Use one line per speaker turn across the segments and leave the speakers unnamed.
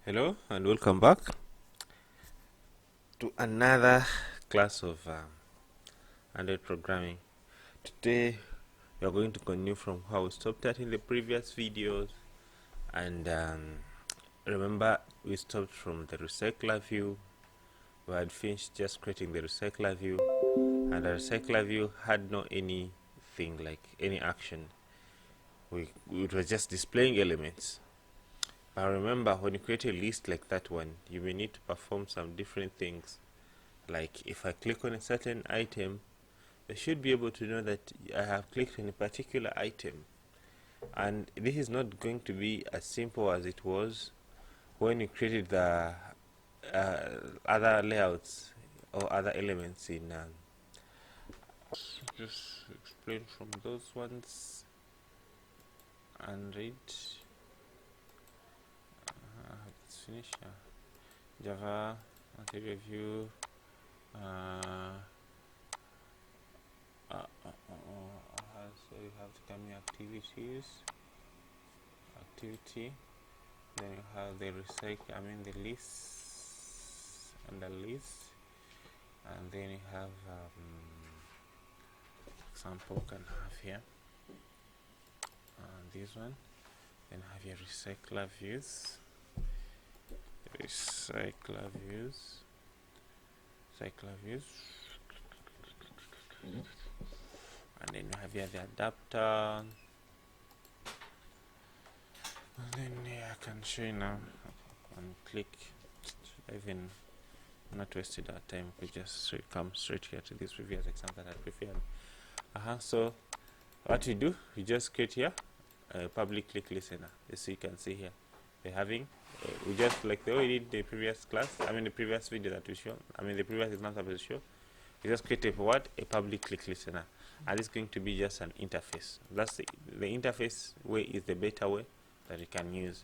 Hello and welcome back to another class of Android programming. Today we are going to continue from how we stopped at in the previous videos, and remember we stopped from the ReclerView. We had finished just creating the ReclerView, and the ReclerView had no anything like any action. It was just displaying elements. But remember, when you create a list like that one, you may need to perform some different things. Like if I click on a certain item, I should be able to know that I have clicked on a particular item. And this is not going to be as simple as it was when you created the other layouts or other elements in just explain from those ones and read. Let's finish. Java, ReclerView. So you have to come here, activity, then you have the the lists and the list, and then you have example can have here this one, then have your ReclerViews, and then you have here the adapter, and then I can show you now and click. Even not wasted our time, we just come straight here to this previous example that I prepared. So what we do, we just create here a public click listener. As you can see here, we're having we just like the way we did the previous class, the previous video that we show, the previous example we show. We just create a public click listener, and it's going to be just an interface. That's the interface way is the better way that you can use.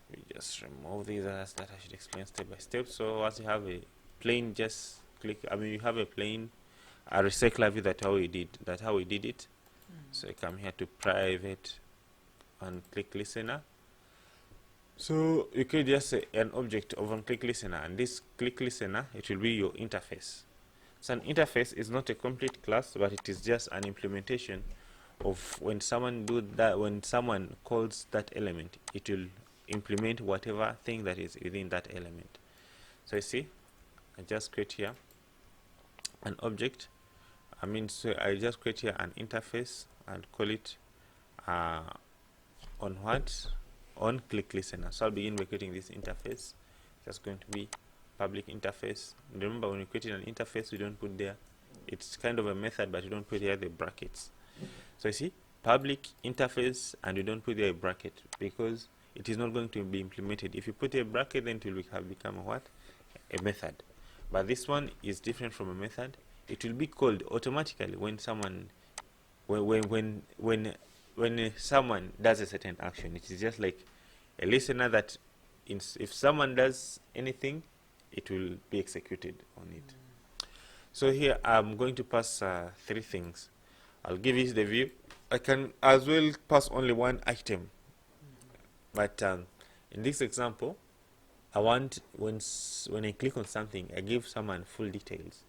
We just remove these others that I should explain step by step. So once you have a plain, just click. You have a plain ReclerView. That's how we did it. So you come here to private and click listener. So you could just say an object of on click listener, and this click listener, it will be your interface. So an interface is not a complete class, but it is just an implementation of when someone calls that element, it will implement whatever thing that is within that element. So you see, I just create here an object. So I just create here an interface and call it on click listener. So I'll begin by creating this interface. Just going to be public interface. And remember, when you create an interface, you don't put there, it's kind of a method, but you don't put here the brackets. So you see, public interface, and you don't put there a bracket because it is not going to be implemented. If you put a bracket, then it will have become a method. But this one is different from a method. It will be called automatically when someone when someone does a certain action. It is just like a listener that if someone does anything, it will be executed on it. So here I'm going to pass 3 things. I'll give you the view. I can as well pass only one item, but in this example, I want when I click on something, I give someone full details.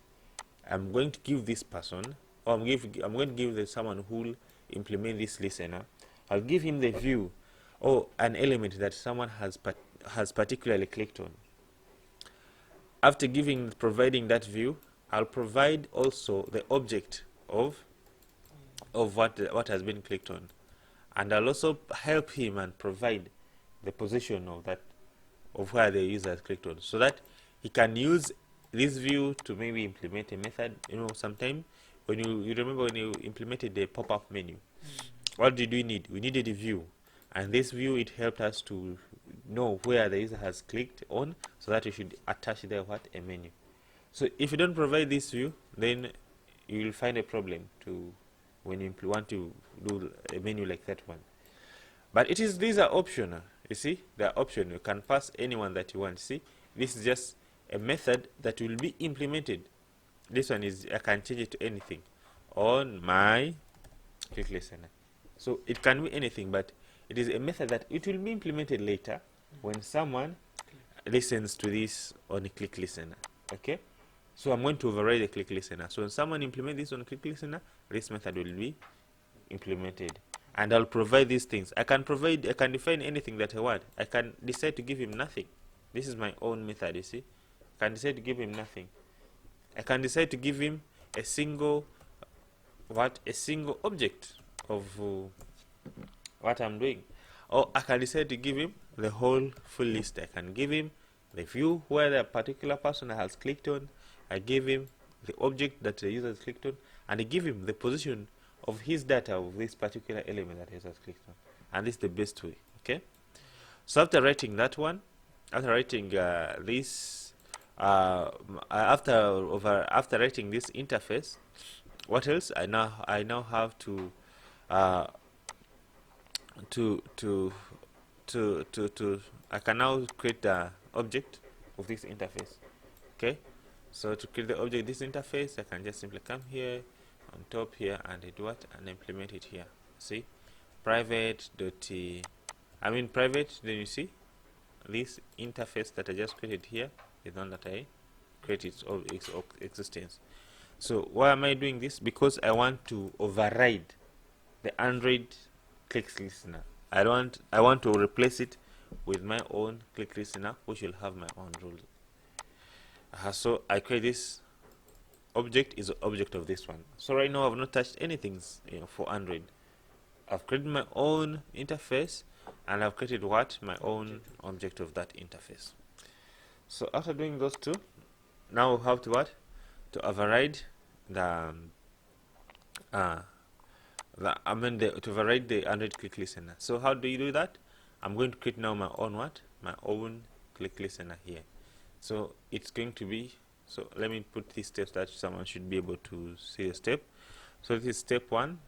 I'm going to give this person, or I'm going to give someone who will implement this listener. I'll give him the view or an element that someone has particularly clicked on. After providing that view, I'll provide also the object of what has been clicked on, and I'll also help him and provide the position of where the user has clicked on, so that he can use this view to maybe implement a method. Sometime when you remember when you implemented the pop-up menu, what did we need? We needed a view, and this view, it helped us to know where the user has clicked on, so that you should attach there a menu. So if you don't provide this view, then you will find a problem when you want to do a menu like that one. But these are optional. You see, they are optional. You can pass anyone that you want. See, this is just a method that will be implemented. This one is, I can change it to anything on my click listener. So it can be anything, but it is a method that it will be implemented later when someone listens to this on a ClickListener. Okay, so I'm going to override the ClickListener. So when someone implement this on ClickListener, this method will be implemented, and I'll provide these things. I can define anything that I want. I can decide to give him nothing. This is my own method, you see. I can decide to give him nothing. I can decide to give him a single object of what I'm doing, or I can decide to give him the whole full list. I can give him the view where the particular person has clicked on. I give him the object that the user has clicked on, and I give him the position of his data of this particular element that he has clicked on. And this is the best way. Okay, so after writing that one, after writing this after writing this interface, what else? I now have to I can now create the object of this interface. Okay, so to create the object of this interface, I can just simply come here on top here and do what, and implement it here. See, private dot private. Then you see this interface that I just created here is the one that I created its existence. So why am I doing this? Because I want to override the Android ClickListener. I want to replace it with my own ClickListener, which will have my own rules. So I create this object is the object of this one. So right now I've not touched anything for Android. I've created my own interface, and I've created my own object of that interface. So after doing those two, now we have to override to override the Android ClickListener. So how do you do that? I'm going to create now my own ClickListener here. So it's going to be, so let me put these steps that someone should be able to see the step. So this is step one.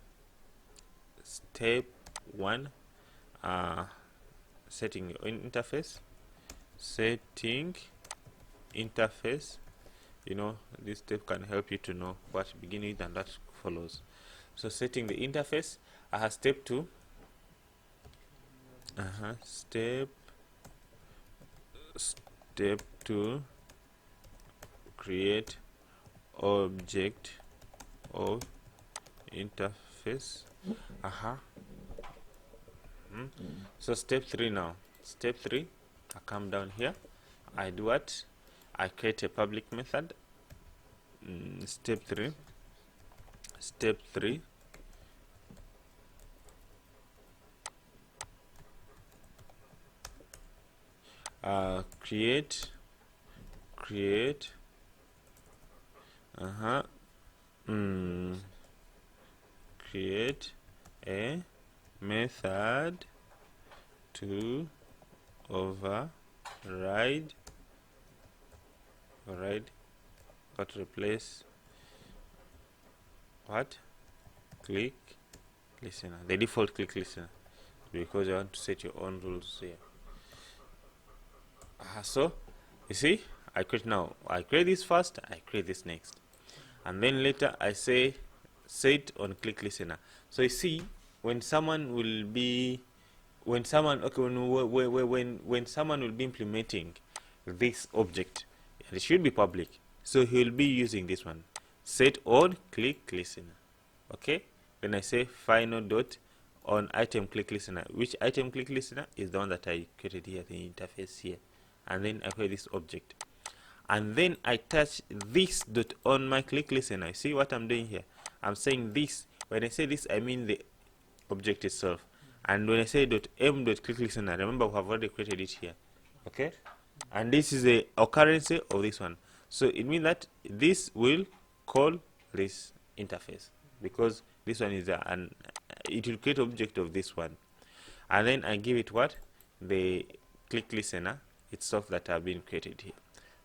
Setting your interface. This step can help you to know what to begin with and that follows. So setting the interface. I have step two. Step two, create object of interface. So step three now. Step three, I come down here. I do what? I create a public method. Step three. Create a method to override but replace what? ClickListener, the default ClickListener, because you want to set your own rules here. So you see, I create this first, I create this next, and then later I say set on ClickListener. So you see, when someone will be implementing this object, it should be public, so he will be using this one, set on ClickListener. Okay, then I say final dot on item ClickListener, which item ClickListener is the one that I created here, the interface here, and then I create this object, and then I touch this dot on my ClickListener. See what I'm doing here? I'm saying this. When I say this, I mean the object itself, and when I say .m.ClickListener, remember we have already created it here. Okay, and this is the occurrence of this one, so it means that this will call this interface, because this one is it will create object of this one, and then I give it the ClickListener itself that have been created here.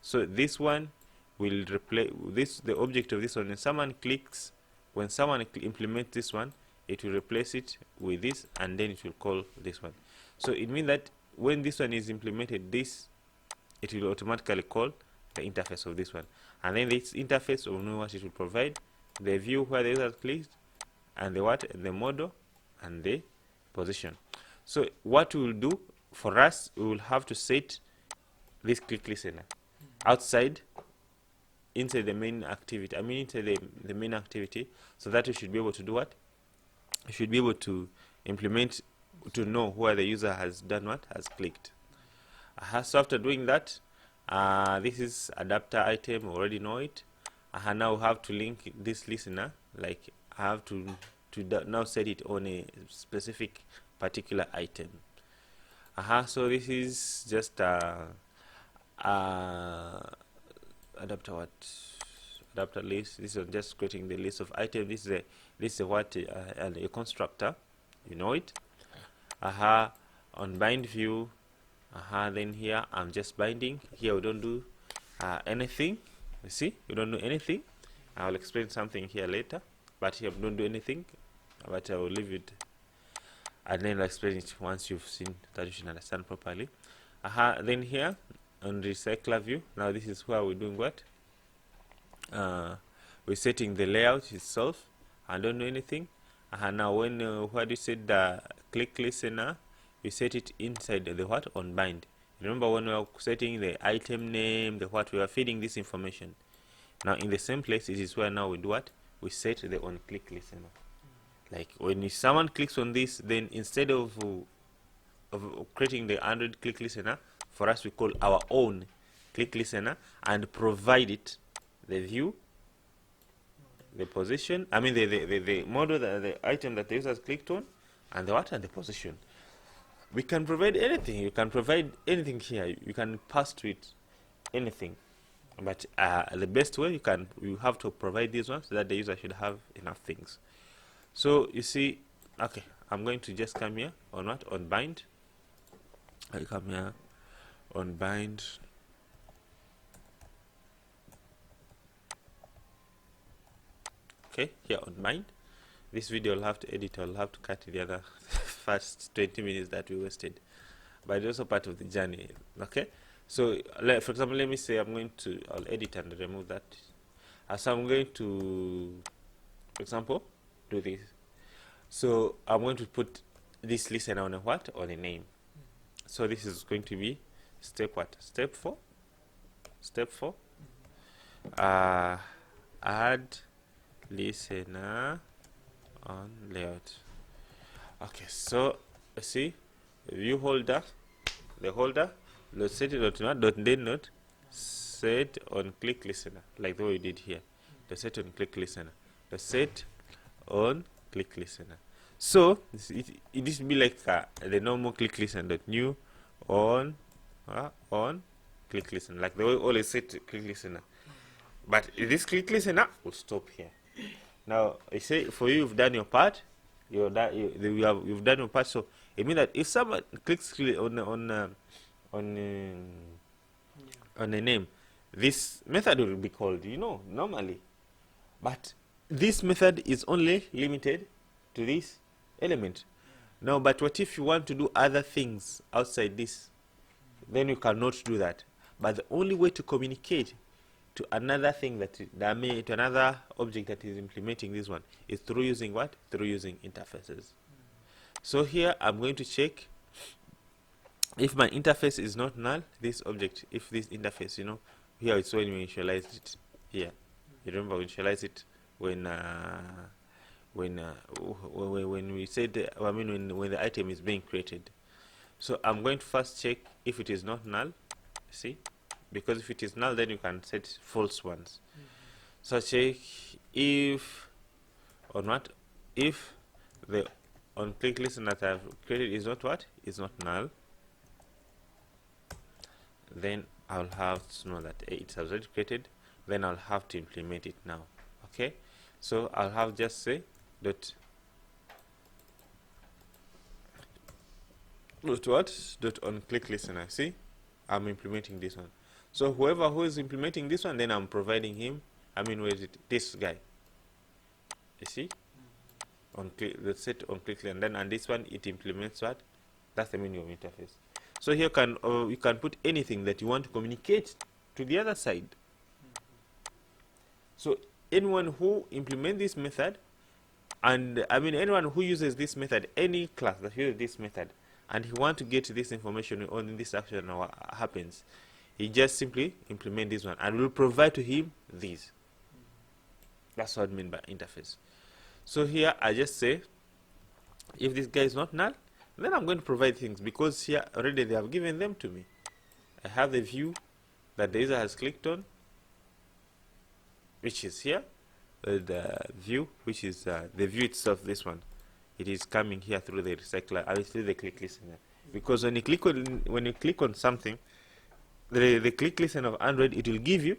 So this one will replace the object of this one. When someone implements this one, it will replace it with this, and then it will call this one. So it means that when this one is implemented, it will automatically call the interface of this one, and then this interface will know what it will provide: the view where the user clicked, and the model, and the position. So what we will do for us, we will have to set this click listener outside, inside the main activity, I mean inside the main activity, so that you should be able to do what? You should be able to implement, to know where the user has done what? Has clicked. So after doing that, this is adapter item, already know it. Now we have to link this listener, like I have to now set it on a specific particular item. So this is just adapter what? Adapter list. This is just creating the list of items. This is what a constructor, you know it. On bind view. Then here I'm just binding. Here we don't do anything. You see, we don't do anything. I'll explain something here later, but here we don't do anything. But I will leave it, and then I'll explain it once you've seen that you should understand properly. Then here on ReclerView, now this is where we're doing what? We're setting the layout itself. I don't do anything. Now when where do you set the click listener? You set it inside the what? On bind. Remember when we were setting the item name, the what, we are feeding this information. Now in the same place, it is where now we do what? We set the on click listener. Like when someone clicks on this, then instead of creating the Android click listener, for us we call our own click listener and provide it the view, the position, I mean the model, the item that the user has clicked on, and the what, and the position. We can provide anything. You can provide anything here. You can pass to it anything. But the best way, you have to provide these ones so that the user should have enough things. So you see, okay, I'm going to just come here on what? On bind. I come here on bind. Okay, here on bind. This video I'll have to edit. I'll have to cut the other first 20 minutes that we wasted, but it's also part of the journey. Okay, so for example, let me say I'll edit and remove that. So I'm going to, for example, do this. So I'm going to put this listener on a what? On a name. So this is going to be step what? Step 4. Step 4. Add listener on layout. Okay, so see, view holder, the holder, let's set it dot set on click listener, like the way we did here. The set on click listener. The set on click listener. So it will be like the normal click listener dot new on click listener, like the way we always set click listener. But this click listener will stop here. Now I say for you, you've done your part. You've done your part. So it means that if someone clicks on a name, this method will be called, normally. But this method is only limited to this element. Now, but what if you want to do other things outside this? Then you cannot do that. But the only way to communicate to another thing to another object that is implementing this one is through using what? Through using interfaces. So here I'm going to check if my interface is not null, this object, if this interface, here it's when we initialize it here. You remember we initialize it when we said, when the item is being created. So I'm going to first check if it is not null, see? Because if it is null, then you can set false ones. So check if if the on click listener that I've created is not what? Is not null. Then I'll have to know that it's already created. Then I'll have to implement it now. Okay. So I'll have just say dot on click listener. See, I'm implementing this one. So whoever who is implementing this one, then I'm providing him. Where is it? This guy. You see, on click, let's set on click, and this one it implements what? That's the meaning of interface. So here you can put anything that you want to communicate to the other side. So anyone who implements this method, and anyone who uses this method, any class that uses this method, and he want to get this information on this action or what happens, he just simply implement this one and will provide to him these. That's what I mean by interface. So here I just say, if this guy is not null, then I'm going to provide things, because here already they have given them to me. I have the view that the user has clicked on, which is here, the view, which is the view itself, this one. It is coming here through the recycler, through the ClickListener. Because when you click on something, the ClickListener of Android, it will give you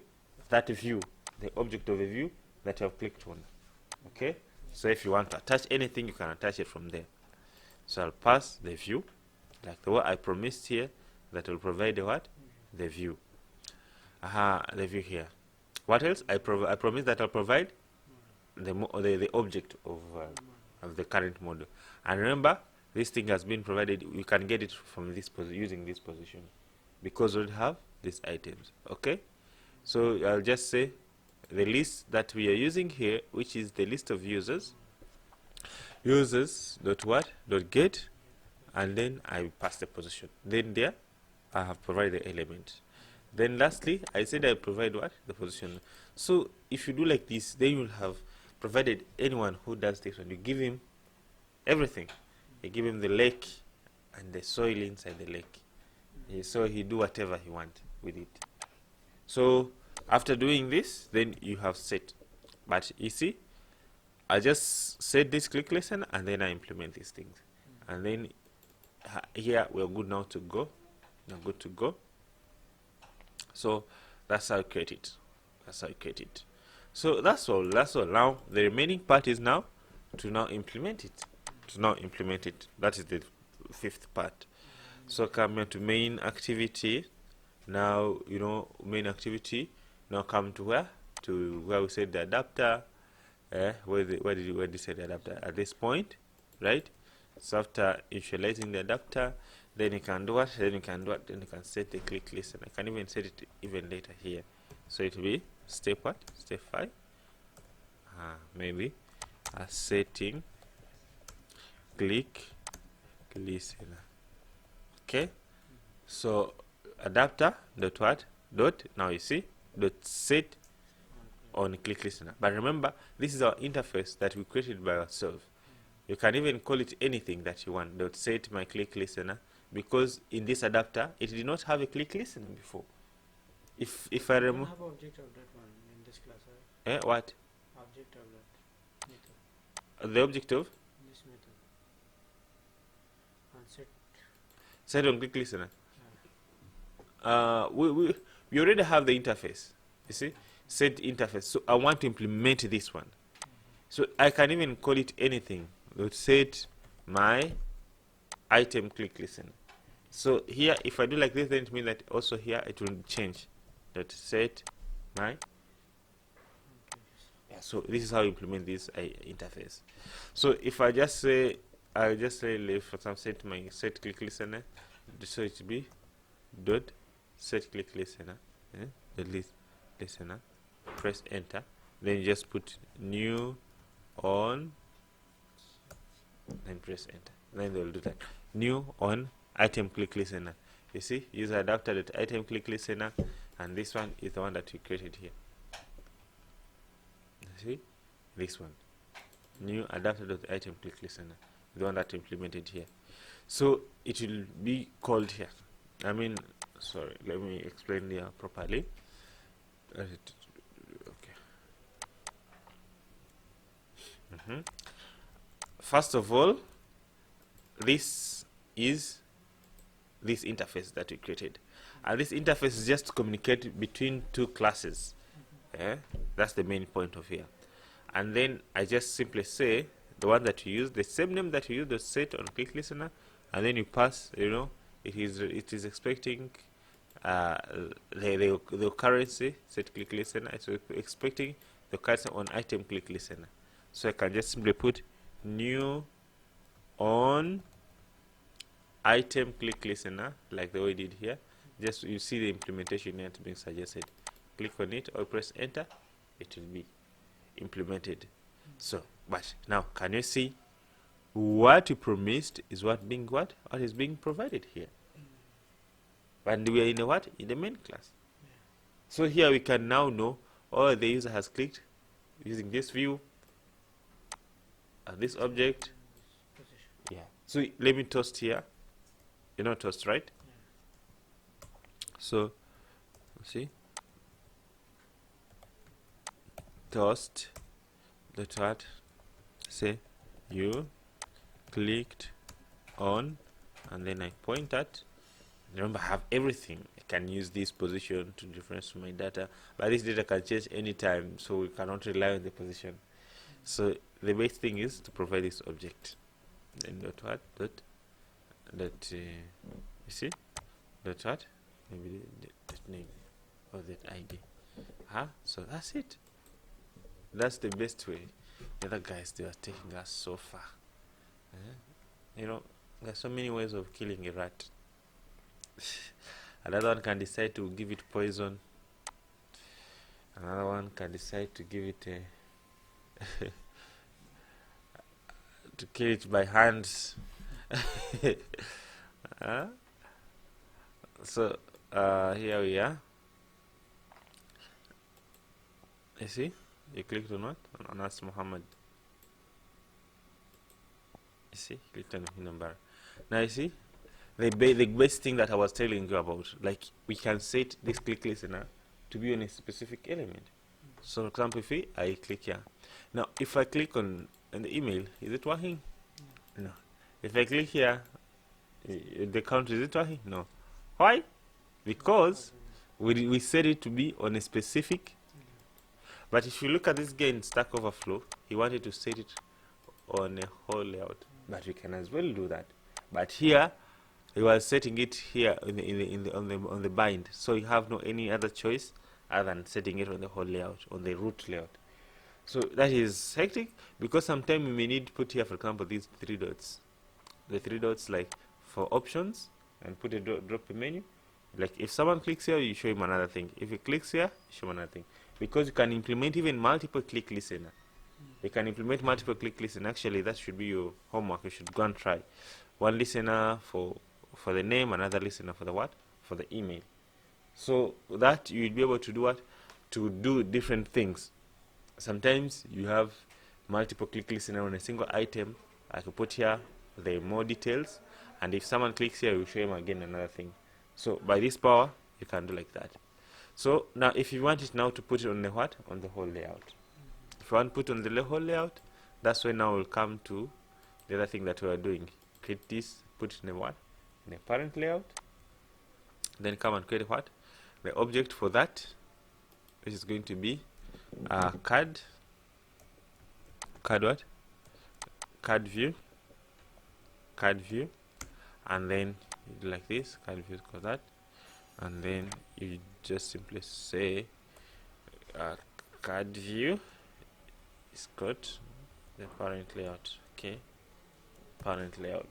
that view, the object of a view that you have clicked on. Okay? So if you want to attach anything, you can attach it from there. So I'll pass the view, like the way I promised here, that will provide the what? The view. The view here. What else? I promise that I'll provide the object of the current model. And remember, this thing has been provided. You can get it from this using this position, because we have these items. Okay? So I'll just say the list that we are using here, which is the list of users. Users dot what? Dot get, and then I pass the position. Then there I have provided the element. Then lastly, I said I provide what? The position. So if you do like this, then you'll have provided anyone who does this one. You give him everything. You give him the lake and the soil inside the lake. So he do whatever he wants with it. So after doing this, then you have set. But you see, I just set this ClickListener and then I implement these things. And then here we're good now to go. We're good to go. So that's how I create it. That's how I create it. So that's all. That's all. Now the remaining part is now to now implement it. That is the fifth part. So come here to main activity. Now main activity. Now come to where? To where we said the adapter. Where did you say the adapter? At this point, right? So after initializing the adapter, then you can do what? Then you can set the ClickListener. I can even set it even later here. So it will be step what? Step 5. Maybe a setting ClickListener. Okay. So adapter dot what? Dot, now you see, dot set on ClickListener. But remember, this is our interface that we created by ourselves. You can even call it anything that you want. Dot set my ClickListener, because in this adapter it did not have a ClickListener before. If I remove
object of that one in this class, right?
What?
Object of that method.
The object of
This method. And
set on ClickListener. We already have the interface. You see, set interface. So I want to implement this one. So I can even call it anything. Let's set my item ClickListener. So here, if I do like this, then it means that also here it will change. That set my. Yeah. So this is how you implement this interface. So if I just say, for some set my set ClickListener, so it will be dot set ClickListener, the listener. Press enter. Then you just put new on, then press enter. Then they will do that. New on item ClickListener. You see, user adapter item ClickListener, and this one is the one that we created here. You see, this one, new adapter item ClickListener, the one that we implemented here. So it will be called here. Sorry, let me explain here properly. First of all, this is this interface that we created, and this interface is just to communicate between two classes. That's the main point of here. And then I just simply say the one that you use, the same name that you use, the set on ClickListener, and then you pass. It is expecting the currency set ClickListener. It's expecting the currency on item ClickListener. So I can just simply put new on item ClickListener, like the way we did here. Just you see the implementation here being suggested. Click on it or press enter, it will be implemented. So, but now can you see what you promised is what is being provided here? and we are in the what? In the main class. So here we can now know, oh, the user has clicked using this view, this object. Yeah. So let me toast here. You know toast, right? So see, toast dot what? Say you clicked on, and then I point at. Remember, I have everything. I can use this position to difference my data, but this data can change anytime, so we cannot rely on the position. So the best thing is to provide this object. Then dot what? You see? Dot what? Maybe that name or that ID. So that's it. That's the best way. The other guys, they are taking us so far. You know, there's so many ways of killing a rat. Another one can decide to give it poison. Another one can decide to give it to kill it by hands. So here we are. You see, you clicked on what? On Anas Muhammad. You see, clicked on the number. Now you see, the best thing that I was telling you about, like we can set this click listener to be on a specific element. So for example, if I click here, now if I click on the email, is it working? No. If I click here, the count, is it working? No. Why? Because we set it to be on a specific. But if you look at this guy in Stack Overflow, he wanted to set it on a whole layout, but we can as well do that. But here, he was setting it here on the bind, so you have no any other choice other than setting it on the whole layout, on the root layout. So that is hectic, because sometimes we may need to put here, for example, these 3 dots. The 3 dots, like for options, and put a drop a menu. Like if someone clicks here, you show him another thing. If he clicks here, you show him another thing. Because you can implement even multiple click listener. You can implement multiple click listener. Actually, that should be your homework. You should go and try. One listener for the name, another listener for the what? For the email. So that you'll be able to do what? To do different things. Sometimes you have multiple click listener on a single item. I can put here the more details, and if someone clicks here, we'll show him again another thing. So by this power, you can do like that. So now if you want it now to put it on the what? On the whole layout. If you want to put on the whole layout, that's when now we'll come to the other thing that we are doing. Create this, put it in a what? In a parent layout. Then come and create what? The object for that, which is going to be card what? CardView, and then you do like this, CardView for that, and then you just simply say CardView is got the parent layout. Okay, parent layout.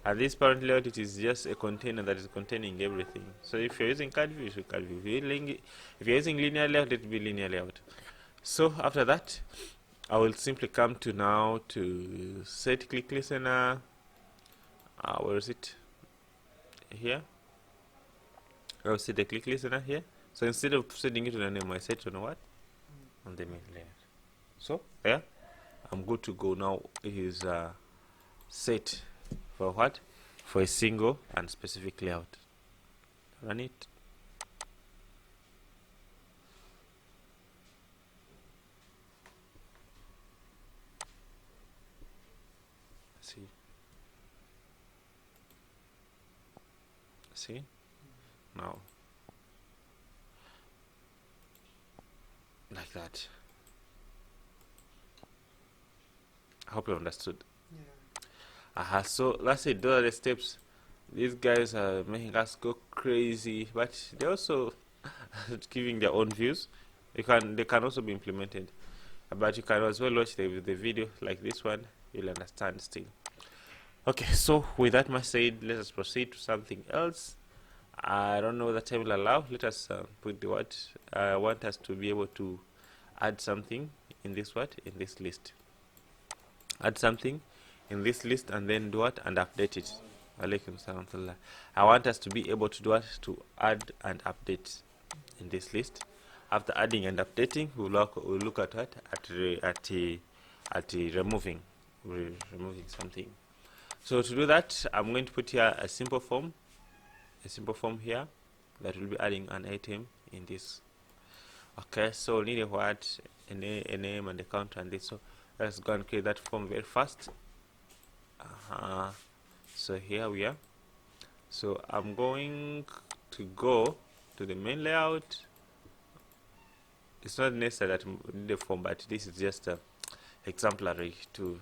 And this parent layout, it is just a container that is containing everything. So if you're using CardView, you should CardView. If you're using linear layout, it will be linear layout. So after that, I will simply come to now to set click listener. Where is it? Here. I'll set the click listener here. So instead of setting it on the name, I set on what? On the main layer. So there, I'm good to go now. It is set for what? For a single and specific layout. Run it. See now, like that. I hope you understood. So that's it. Those are the steps. These guys are making us go crazy, but they're also giving their own views. They can also be implemented, but you can as well watch the video like this one. You'll understand still. Okay, so with that much said, let us proceed to something else. I don't know what time will allow. Let us put the what. I want us to be able to add something in this in this list. Add something in this list and then do what? And update it. Alaikum salam tullah. I want us to be able to do what? To add and update in this list. After adding and updating, we'll look at what? At removing something. So to do that, I'm going to put here a simple form here that will be adding an item in this. Okay, so we need a word, a name and a counter and this. So let's go and create that form very fast. So here we are. So I'm going to go to the main layout. It's not necessary that we need a form, but this is just exemplary to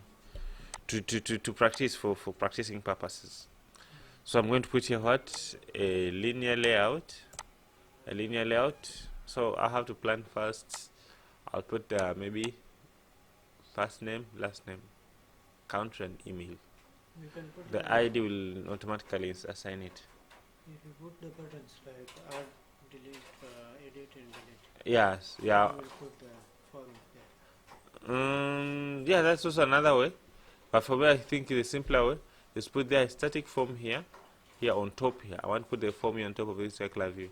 practice for practicing purposes. So I'm going to put here what? A linear layout. So I have to plan first. I'll put maybe first name, last name, country and email.
You can put
The ID will automatically assign it.
if you put the buttons like add, delete, edit and delete.
Yes, yeah.
You will put the form there.
Yeah, that's also another way. But for me, I think the simpler way is put there a static form here on top here. I want to put the form here on top of this ReclerView.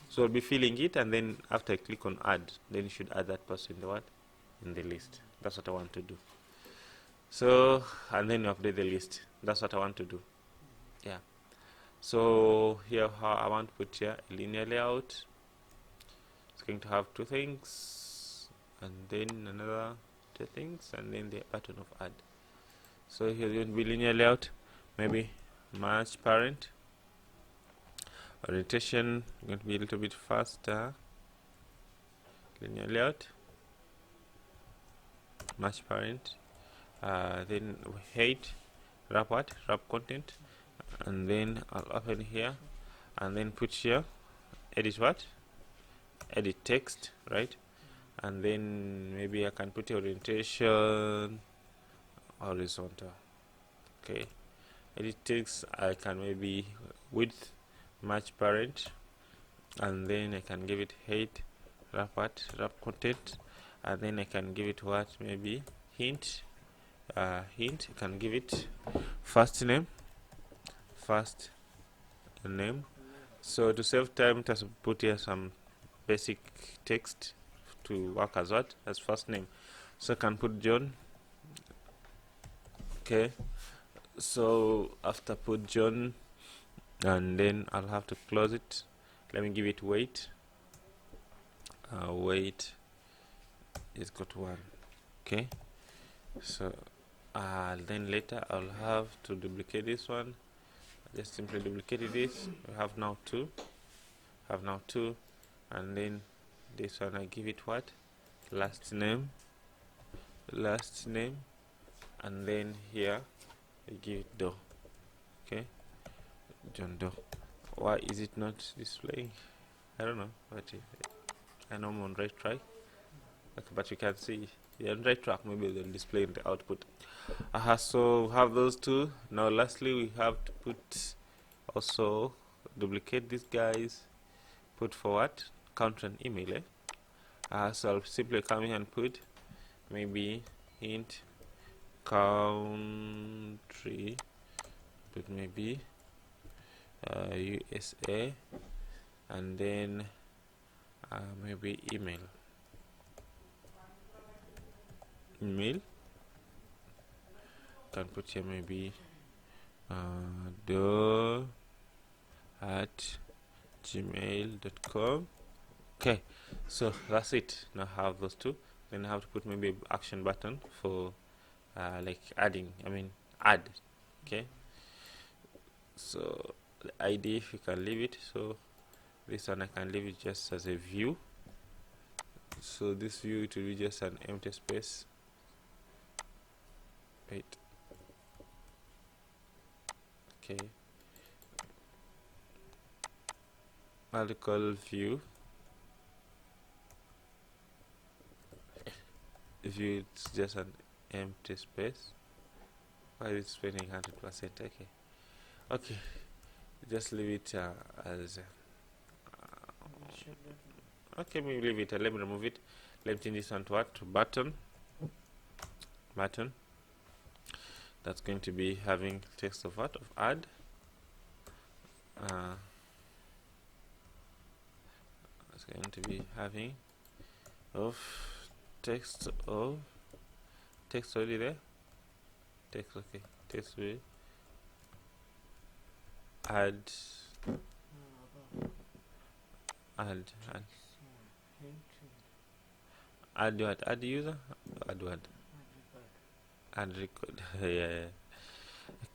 So I'll be filling it, and then after I click on add, then you should add that person in the list. That's what I want to do. So, and then you update the list. That's what I want to do. Yeah. So here how I want to put here a linear layout. It's going to have two things, and then another two things, and then the button of add. So here is going to be linear layout, maybe match parent. Orientation going to be a little bit faster. Linear layout, match parent, then height, wrap content, and then I'll open here, and then put here edit edit text, right? And then maybe I can put orientation horizontal. Okay, edit text, I can maybe width, match parent, and then I can give it height, wrap content, and then I can give it what? Maybe hint. I can give it first name. So to save time, just put here some basic text to work as what? As first name. So I can put John. Okay, so after put John, and then I'll have to close it. Let me give it weight. Weight is got 1. Okay, so then later I'll have to duplicate this one. Just simply duplicate this. We have now 2. And then this one I give it what? Last name, and then here I give it Doe. Okay, John Doe. Why is it not displaying? I don't know, but I know I'm on right track. Okay, but you can see you're on right track. Maybe they'll display in the output. So we have those two. Now lastly we have to put also duplicate these guys, put for what? Country and email. So I'll simply come here and put maybe hint country, put maybe USA, and then maybe email. Can put here maybe do@gmail.com. Okay, so that's it. Now I have those two. Then I have to put maybe an action button for like add. Okay, so the ID, if you can leave it. So this one I can leave it just as a view. So this view, it will be just an empty space. Wait. Okay, ReclerView. View, it's just an empty space. Why is it spending 100%? Okay, just leave it as okay, maybe leave it. Let me remove it. Let me change this one to what? To button. That's going to be having text of what? Of add. it's going to be having of text already there. Text, okay. Text will add what? Add user? Add what? Add record. Yeah.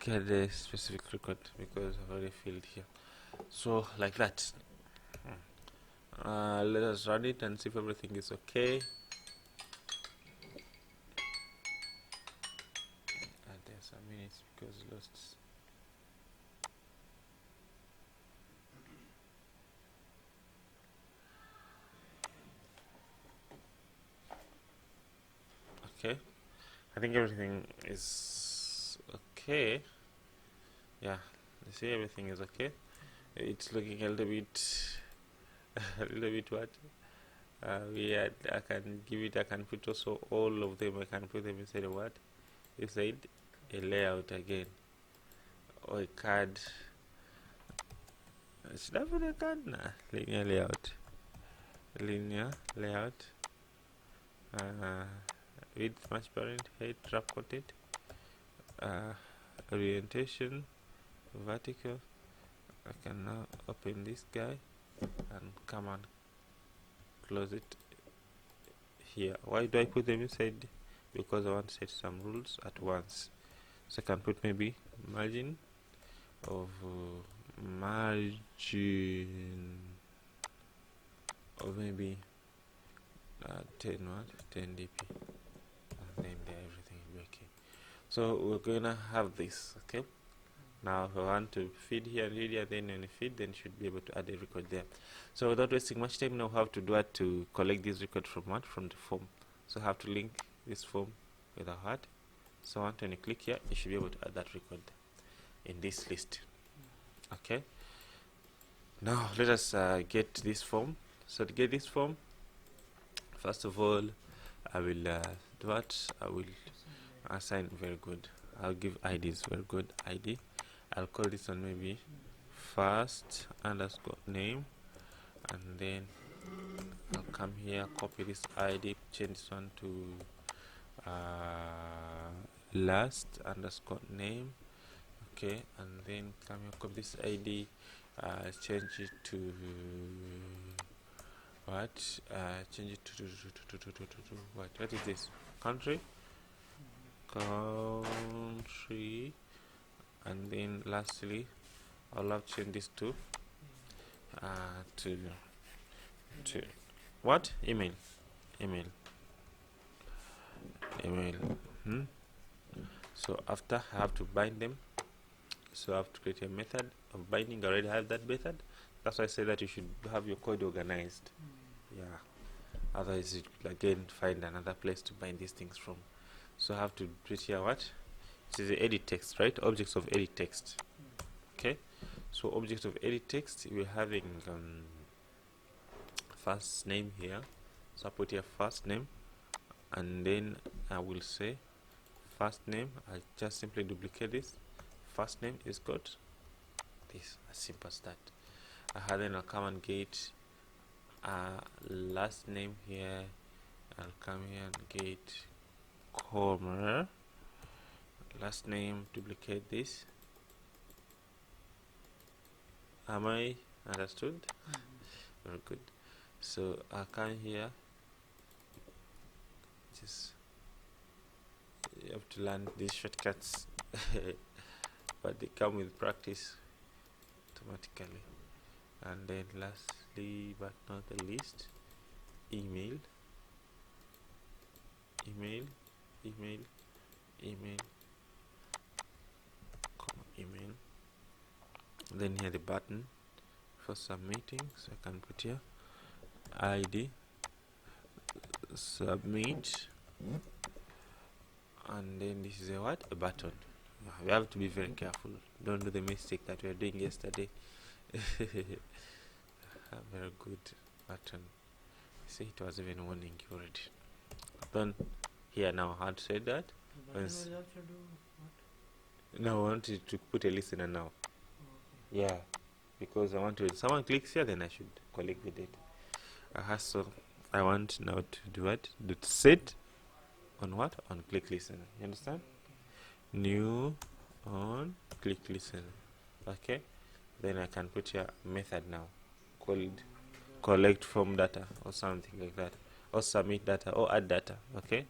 Okay, the specific record because I've already filled here. So like that. Let us run it and see if everything is okay. There's some minutes because lost. Okay, I think everything is okay. Yeah, you see everything is okay. It's looking a little bit what? I can give it. I can put also all of them. I can put them inside a what? Inside a layout again, or a card. Should I put a card? Nah, linear layout. Width, transparent, height, wrap content, orientation, vertical. I can now open this guy and come and close it here. Why do I put them inside? Because I want to set some rules at once. So I can put maybe margin of 10 dp, and then everything will be okay. So we're gonna have this. Okay, now if I want to feed here and read here, then when you feed, then you should be able to add a record there. So without wasting much time, now how to do it to collect this record from what? From the form. So I have to link this form with a heart. So when you click here, you should be able to add that record in this list. Okay, now let us get this form. So to get this form, first of all, I will do what? I will assign. Very good. I'll give IDs. Very good. ID. I'll call this one maybe first underscore name, and then I'll come here, copy this ID, change this one to last underscore name. Okay, and then come here, copy this ID, change it to what? Change it to what? What is this? Country, and then lastly, I'll have change this to what? Email. So after I have to bind them. So I have to create a method of binding. I already have that method. That's why I say that you should have your code organized. Yeah. Otherwise, you could again find another place to bind these things from. So I have to put here what? This is the edit text, right? Objects of edit text. Okay. So object of edit text, we're having first name here. So I put here first name, and then I will say first name. I just simply duplicate this. First name is got this, as simple as that. Then I'll come and get last name here. I'll come here and get comma last name, duplicate this. Am I understood? Very good. So I'll come here. Just you have to learn these shortcuts. But they come with practice automatically. And then lastly but not the least, email, then here the button for submitting. So I can put here ID submit, and then this is a what? A button. We have to be very careful. Don't do the mistake that we were doing yesterday. Very good button. See, it was even warning you already. Then here now, how to say that?
Button will also do what?
Now I want you to put a listener now.
Okay.
Yeah. because I want to, when someone clicks here, then I should collect the data. So I want now to do what? Do set on what? On ClickListener. You understand? New on ClickListener. Okay. Then I can put here a method now called collect from data or something like that, or submit data, or add data. Okay.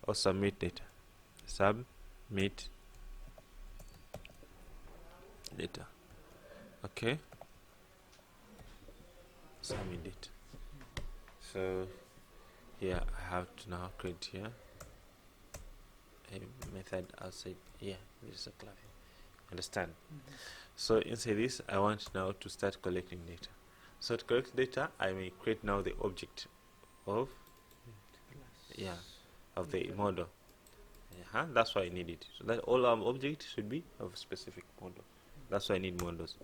Or submit data. Submit data. Okay. Submit data. So here I have to now create here a method outside here. This is a ClickListener. Understand? So inside this, I want now to start collecting data. So to collect data, I may create now the object of of the model. That's why I need it. So that all our objects should be of a specific model. That's why I need models.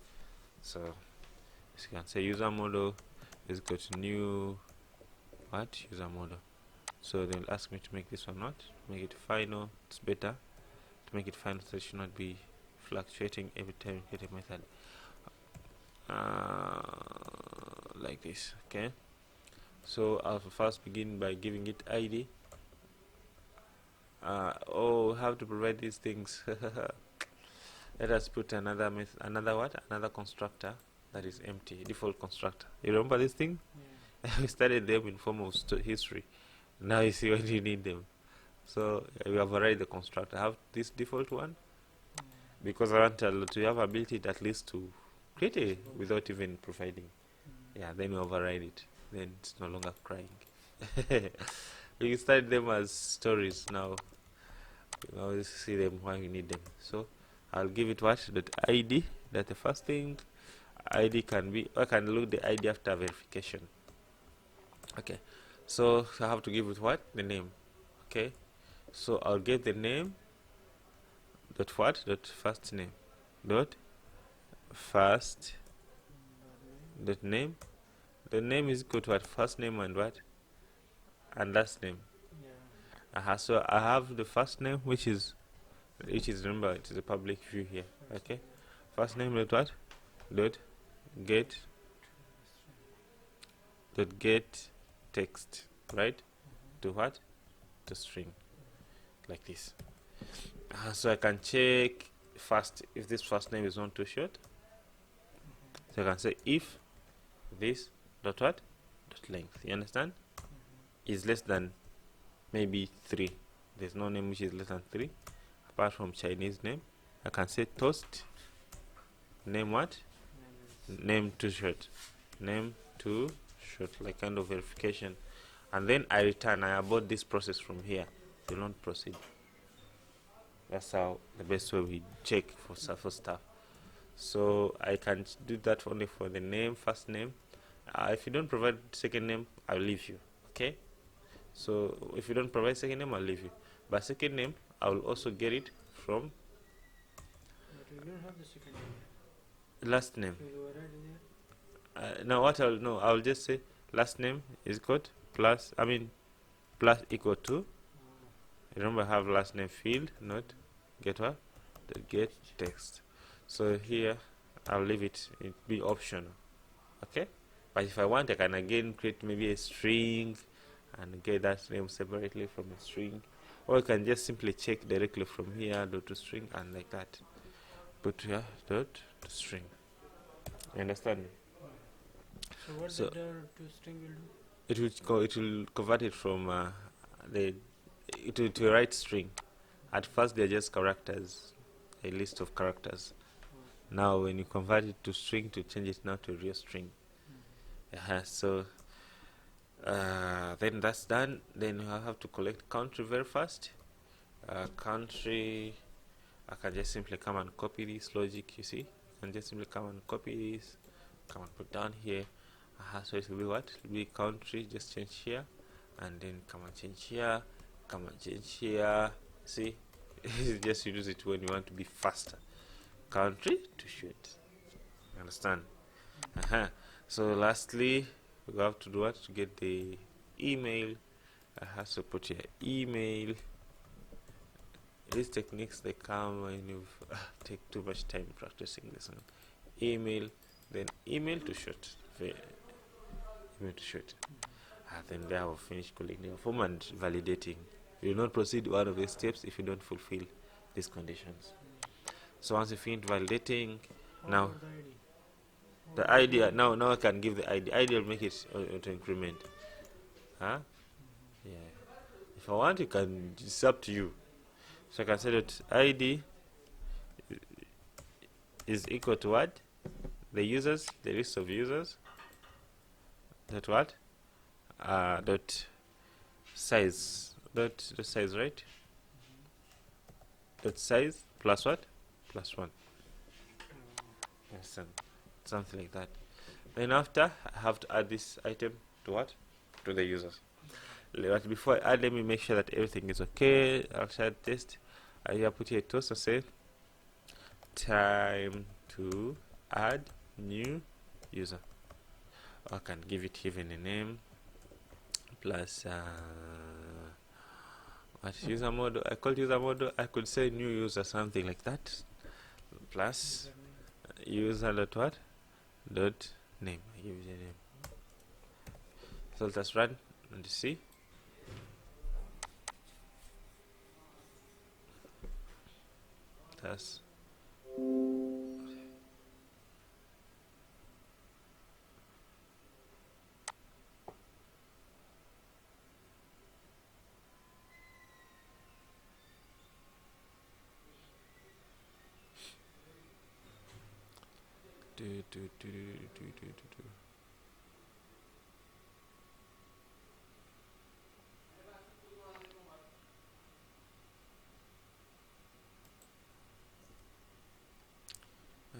So as you can say, user model is go to new user model. So they'll ask me to make this one not make it final. It's better to make it final, so it should not be fluctuating every time you get a method like this. Okay, so I'll first begin by giving it ID. How to provide these things? Let us put another constructor that is empty, default constructor. You remember this thing? We studied them in form of history. Now you see when you need them. So we have override the constructor. I have this default one because I want to have ability at least to create a without even providing. Then we override it. Then it's no longer crying. We can study them as stories now. We always see them when we need them. So I'll give it what? .id. That's the first thing. ID can be, I can look the ID after verification. Okay, so I have to give it what? The name. Okay, so I'll get the name dot what? Dot first name dot first dot name. The name is equal to what? First name and what? And last name. So I have the first name, which is remember, it is a public view here. Okay, first name dot what? Dot get text, right? To what? To string, like this. So I can check first if this first name is not too short. So I can say if this dot what? Dot length. You understand? Is less than maybe 3. There's no name which is less than 3 apart from Chinese name. I can say toast name what? Name too short. Name too short, like kind of verification. And then I return. I abort this process from here. Do not proceed. That's how the best way we check for stuff. So I can do that only for the name, first name. If you don't provide second name, I'll leave you. Okay? So if you don't provide second name, I'll leave you. But second name, I will also get it from.
But you don't have the second name.
Last name.
So you already there?
Now what I'll just say last name is equal plus equal to. Remember, I have last name field, not get what? The get text. So here I'll leave it be optional. Okay? But if I want, I can again create maybe a string and get that name separately from a string. Or I can just simply check directly from here dot to string and like that. Put here dot to string. You understand me?
So what the to string will do?
It will convert it from to a right string. At first they're just characters, a list of characters. Now when you convert it to string, to change it now to a real string. So then that's done. Then I have to collect country very fast. Country, I can just simply come and copy this logic. You see, I can just simply come and copy this, come and put down here. So it will be what? It will be country. Just change here, and then come and change here, come and change here. See, just use it when you want to be faster. Country to shoot. Understand? So lastly, we have to do what? To get the email. I have to put your email. These techniques, they come when you take too much time practicing this one. Email, then email to shoot. Email to shoot. Then they have finished collecting a form and validating. You will not proceed one of these steps if you don't fulfill these conditions. So once you finish validating, now
About the ID.
the ID, now I can give the ID. ID will make it to increment. Huh? Yeah. If I want, you can. It's up to you. So I can say that ID is equal to what? The users, the list of users. That what? Dot size. Dot size, right? Dot size plus what? Plus 1. Yes, something like that. Then after, I have to add this item to what? To the users. But before I add, let me make sure that everything is okay. I'll share test. I put here a toast and say time to add new user. I can give it even a name plus what user model. I called user model. I could say new user, something like that. Plus user dot what? Dot name. I give it a name. So let's run and see. That's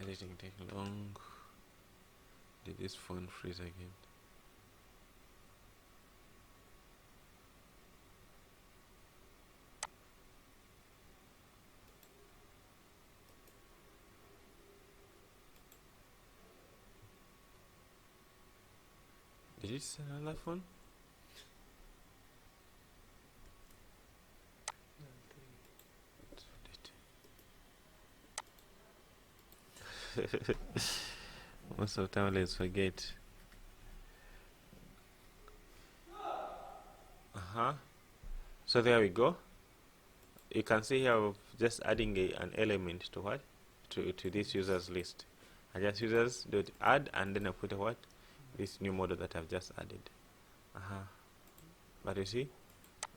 editing take long. Did this phone freeze again? Did it send another phone? Most of the time, let's forget. So there we go. You can see here we're just adding an element to what? To this users list. I just users dot add, and then I put a what? This new model that I've just added. But you see,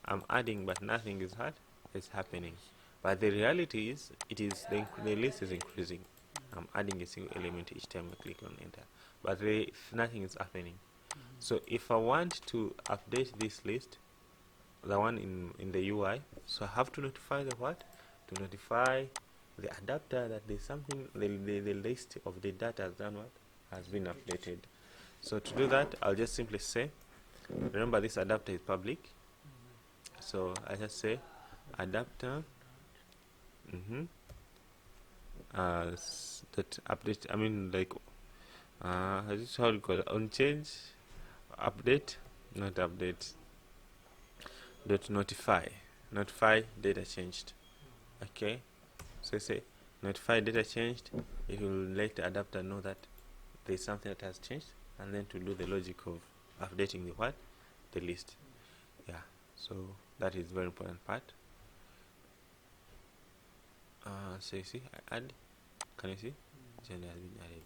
I'm adding, but nothing is happening. But the reality is, the list is increasing. I'm adding a single element each time I click on enter, but nothing is happening. So if I want to update this list, the one in the UI, so I have to notify the what? To notify the adapter that there's something, the list of the data has done what? Has been updated. So to do that, I'll just simply say, remember this adapter is public, so I just say adapter that update, I mean, like this is how you call it, on change update, not update, dot notify data changed. Okay, so say notify data changed. It will let the adapter know that there's something that has changed, and then to do the logic of updating the what? The list. Yeah, so that is very important part. So you see, I add, can you see? Gender has been added.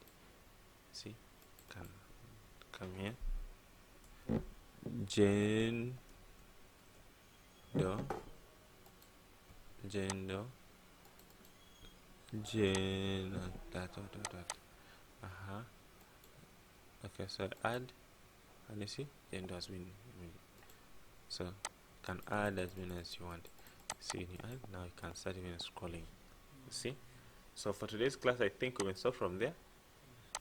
See, come here. Dot. Okay, so add, and you see, gender has been. So can add as many as you want. See, now you can start even scrolling. See, so for today's class, I think we will start from there.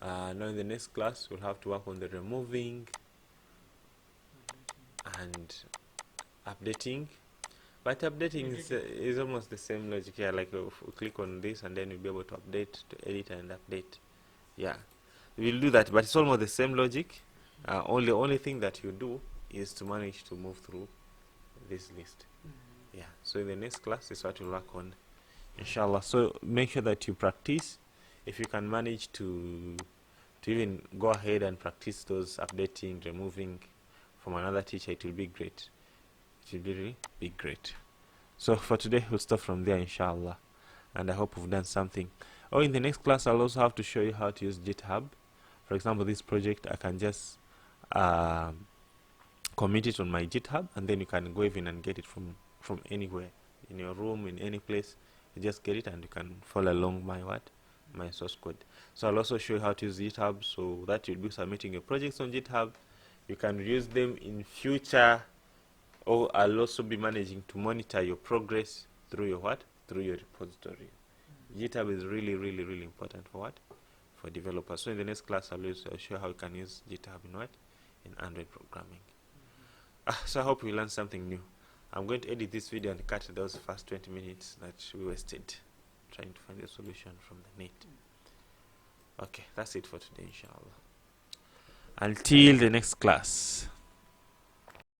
Now in the next class, we'll have to work on the removing and updating. But updating is almost the same logic here. Like if we click on this, and then we'll be able to update, to edit and update. Yeah, we'll do that, but it's almost the same logic. Only thing that you do is to manage to move through this list. Yeah, so in the next class is what we'll work on, inshallah. So make sure that you practice. If you can manage to to even go ahead and practice those updating, removing from another teacher, it will be great. It will really be great. So for today, we'll stop from there, inshallah. And I hope we've done something. Oh, in the next class, I'll also have to show you how to use GitHub. For example, this project, I can just commit it on my GitHub, and then you can go even and get it from anywhere, in your room, in any place. You just get it and you can follow along my source code. So I'll also show you how to use GitHub, so that you'll be submitting your projects on GitHub. You can use them in future, or I'll also be managing to monitor your progress through your through your repository. GitHub is really, really, really important for for developers. So in the next class, I'll show how you can use GitHub in Android programming. So I hope we learned something new. I'm going to edit this video and cut those first 20 minutes that we wasted trying to find a solution from the net. Okay, that's it for today, inshallah. Until the next class.